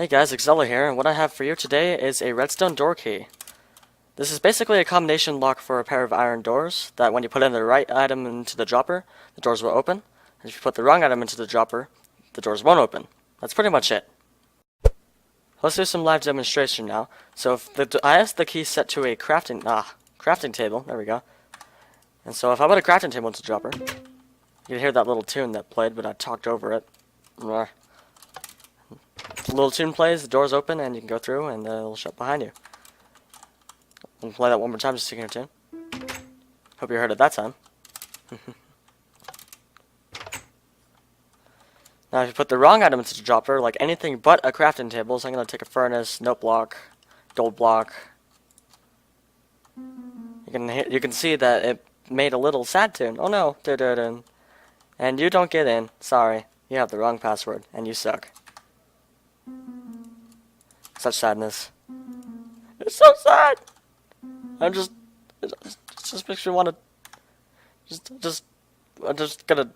Hey guys, Xella here, and what I have for you today is a redstone door key. This is basically a combination lock for a pair of iron doors that when you put in the right item into the dropper, the doors will open. And if you put the wrong item into the dropper, the doors won't open. That's pretty much it. Let's do some live demonstration now. So if I have the key set to a crafting table, there we go. And so if I put a crafting table into the dropper, you can hear that little tune that played, but I talked over it. The little tune plays, the doors open, and you can go through, and it'll shut behind you. I'll play that one more time just to hear tune. Hope you heard it that time. Now, if you put the wrong item into the dropper, like anything but a crafting table, so I'm going to take a furnace, note block, gold block. You can see that it made a little sad tune. Oh no, dun-dun-dun. And you don't get in. Sorry, you have the wrong password, and you suck. Such sadness. It's so sad. It just makes me want to. I'm just gonna.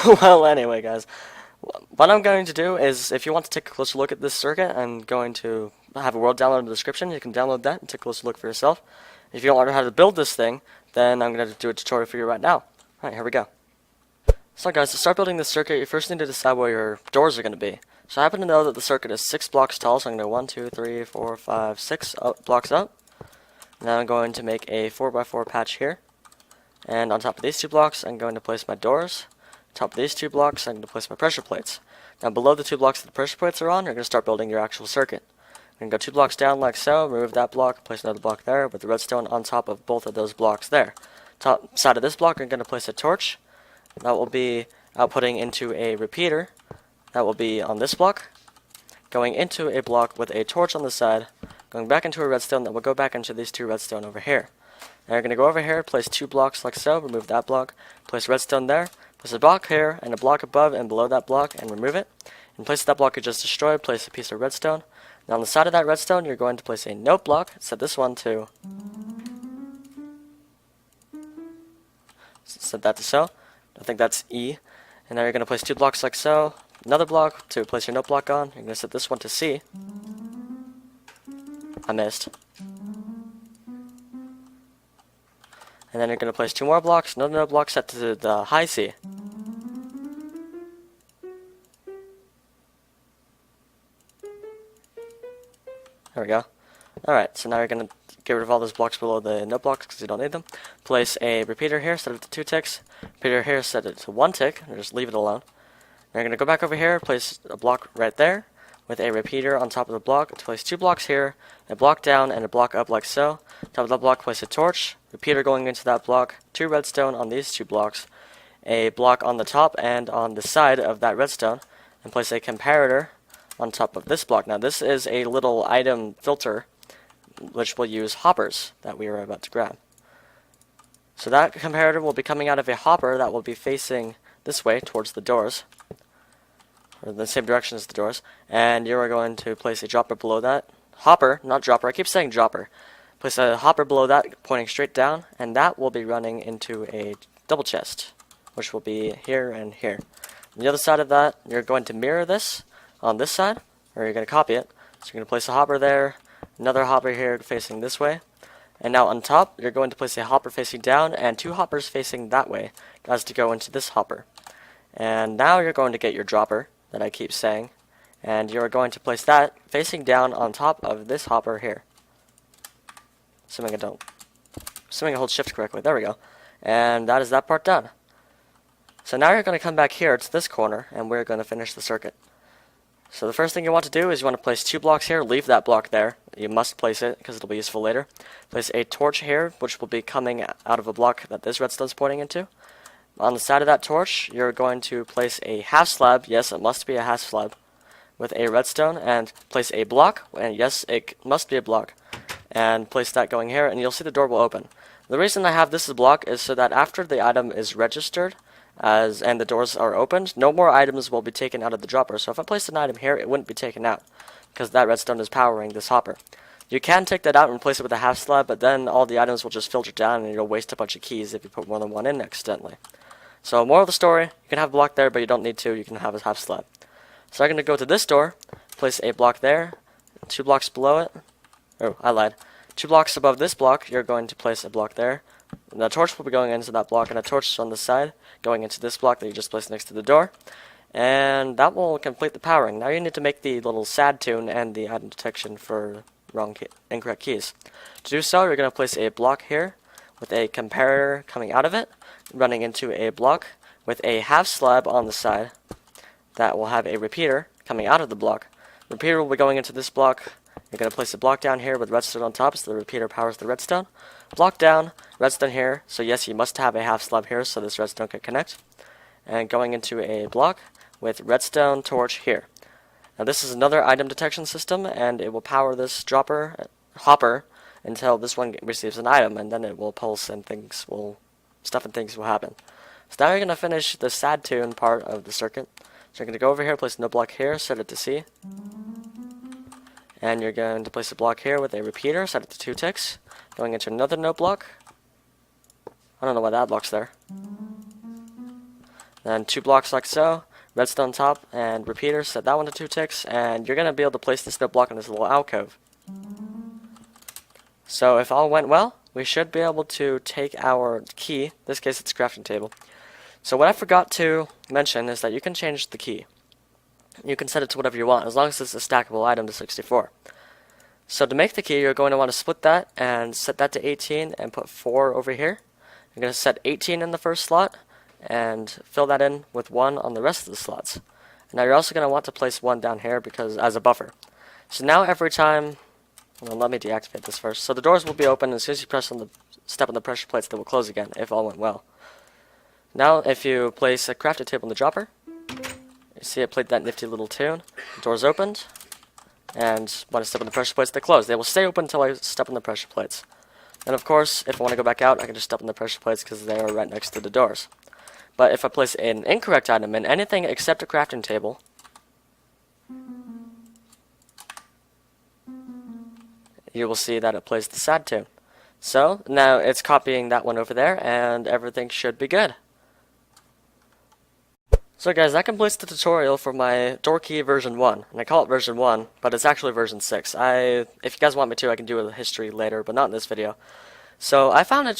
Well, anyway, guys, what I'm going to do is, if you want to take a closer look at this circuit, I'm going to have a world download in the description. You can download that and take a closer look for yourself. If you don't learn how to build this thing, then I'm going to do a tutorial for you right now. Alright, here we go. So guys, to start building this circuit, you first need to decide where your doors are going to be. So I happen to know that the circuit is 6 blocks tall, so I'm going to go 1, 2, 3, 4, 5, 6 blocks up. Now I'm going to make a 4x4 patch here. And on top of these 2 blocks, I'm going to place my doors. On top of these 2 blocks, I'm going to place my pressure plates. Now below the 2 blocks that the pressure plates are on, you're going to start building your actual circuit. I'm going to go 2 blocks down like so, remove that block, place another block there, with the redstone on top of both of those blocks there. Top side of this block, I'm going to place a torch. That will be outputting into a repeater. That will be on this block, going into a block with a torch on the side, going back into a redstone that will go back into these 2 redstone over here. Now you're going to go over here, place 2 blocks like so, remove that block, place redstone there, place a block here, and a block above and below that block, and remove it. In place of that block you just destroyed, place a piece of redstone. Now on the side of that redstone, you're going to place a note block, set this one to, set that to so, I think that's E. And now you're going to place 2 blocks like so, another block to place your note block on. You're going to set this one to C. I missed. And then you're going to place 2 more blocks, another note block set to the high C. There we go. Alright, so now you're going to get rid of all those blocks below the note blocks because you don't need them. Place a repeater here, set it to 2 ticks. Repeater here, set it to 1 tick, and just leave it alone. Now you're going to go back over here, place a block right there, with a repeater on top of the block. To place 2 blocks here, a block down, and a block up like so. Top of the block, place a torch, repeater going into that block, 2 redstone on these 2 blocks, a block on the top and on the side of that redstone, and place a comparator on top of this block. Now this is a little item filter which will use hoppers that we are about to grab. So that comparator will be coming out of a hopper that will be facing this way towards the doors, or the same direction as the doors, and you are going to place a dropper below that. Hopper, not dropper, I keep saying dropper. Place a hopper below that pointing straight down, and that will be running into a double chest, which will be here and here. On the other side of that, you're going to mirror this on this side, or you're going to copy it. So you're going to place a hopper there, another hopper here facing this way, and now on top, you're going to place a hopper facing down and 2 hoppers facing that way as to go into this hopper. And now you're going to get your dropper that I keep saying, and you're going to place that facing down on top of this hopper here. Assuming I hold shift correctly. There we go. And that is that part done. So now you're going to come back here to this corner, and we're going to finish the circuit. So the first thing you want to do is you want to place 2 blocks here, leave that block there. You must place it because it'll be useful later. Place a torch here, which will be coming out of a block that this redstone's pointing into. On the side of that torch, you're going to place a half slab, yes, it must be a half slab, with a redstone, and place a block, and yes, it must be a block, and place that going here, and you'll see the door will open. The reason I have this as a block is so that after the item is registered, and the doors are opened, no more items will be taken out of the dropper. So if I placed an item here, it wouldn't be taken out, because that redstone is powering this hopper. You can take that out and replace it with a half slab, but then all the items will just filter down, and you'll waste a bunch of keys if you put more than one in accidentally. So moral of the story, you can have a block there, but you don't need to. You can have a half slab. So I'm going to go to this door, place a block there, 2 blocks below it. Oh, I lied. 2 blocks above this block, you're going to place a block there. And the torch will be going into that block, and a torch on the side going into this block that you just placed next to the door. And that will complete the powering. Now you need to make the little sad tune and the item detection for incorrect keys. To do so, you're going to place a block here with a comparator coming out of it, running into a block with a half slab on the side that will have a repeater coming out of the block. The repeater will be going into this block. You're going to place a block down here with redstone on top so the repeater powers the redstone. Block down, redstone here. So yes, you must have a half slab here so this redstone can connect. And going into a block with redstone torch here. Now this is another item detection system, and it will power this hopper until this one receives an item, and then it will pulse and stuff and things will happen. So now you're going to finish the sad tune part of the circuit. So you're going to go over here, place no block here, set it to C. And you're going to place a block here with a repeater, set it to 2 ticks. Going into another note block. I don't know why that block's there. Then 2 blocks like so. Redstone top and repeater, set that one to 2 ticks. And you're going to be able to place this note block in this little alcove. So if all went well, we should be able to take our key. In this case, it's a crafting table. So what I forgot to mention is that you can change the key. You can set it to whatever you want, as long as it's a stackable item to 64. So to make the key, you're going to want to split that and set that to 18 and put 4 over here. You're going to set 18 in the first slot and fill that in with 1 on the rest of the slots. Now you're also going to want to place 1 down here because as a buffer. So now every time, well, let me deactivate this first. So the doors will be open, and as soon as you press on the step on the pressure plates, they will close again if all went well. Now if you place a crafting table in the dropper, you see it played that nifty little tune. The door's opened, and when I step on the pressure plates, they close. They will stay open until I step on the pressure plates. And of course, if I want to go back out, I can just step on the pressure plates because they are right next to the doors. But if I place an incorrect item in anything except a crafting table, you will see that it plays the sad tune. So now it's copying that one over there, and everything should be good. So guys, that completes the tutorial for my Doorkey version 1. And I call it version 1, but it's actually version 6. If you guys want me to, I can do a history later, but not in this video. So I find it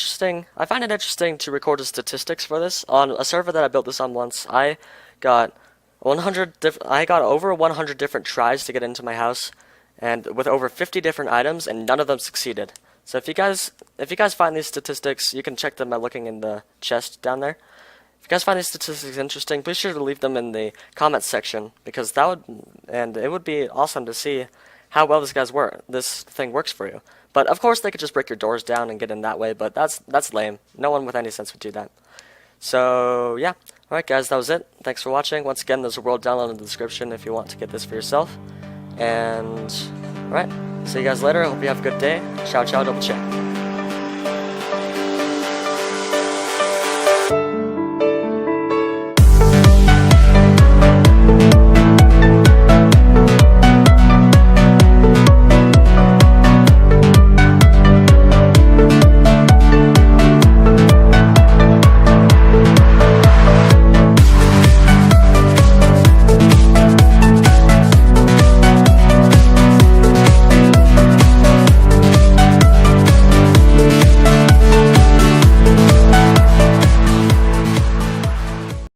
interesting to record the statistics for this. On a server that I built this on once, I got over 100 different tries to get into my house, and with over 50 different items, and none of them succeeded. So if you guys find these statistics, you can check them by looking in the chest down there. If you guys find these statistics interesting, be sure to leave them in the comments section, because it would be awesome to see how well this thing works for you. But of course, they could just break your doors down and get in that way, but that's lame. No one with any sense would do that. So yeah, alright guys, that was it. Thanks for watching. Once again, there's a world download in the description if you want to get this for yourself. And alright, see you guys later. I hope you have a good day. Ciao, ciao, double check.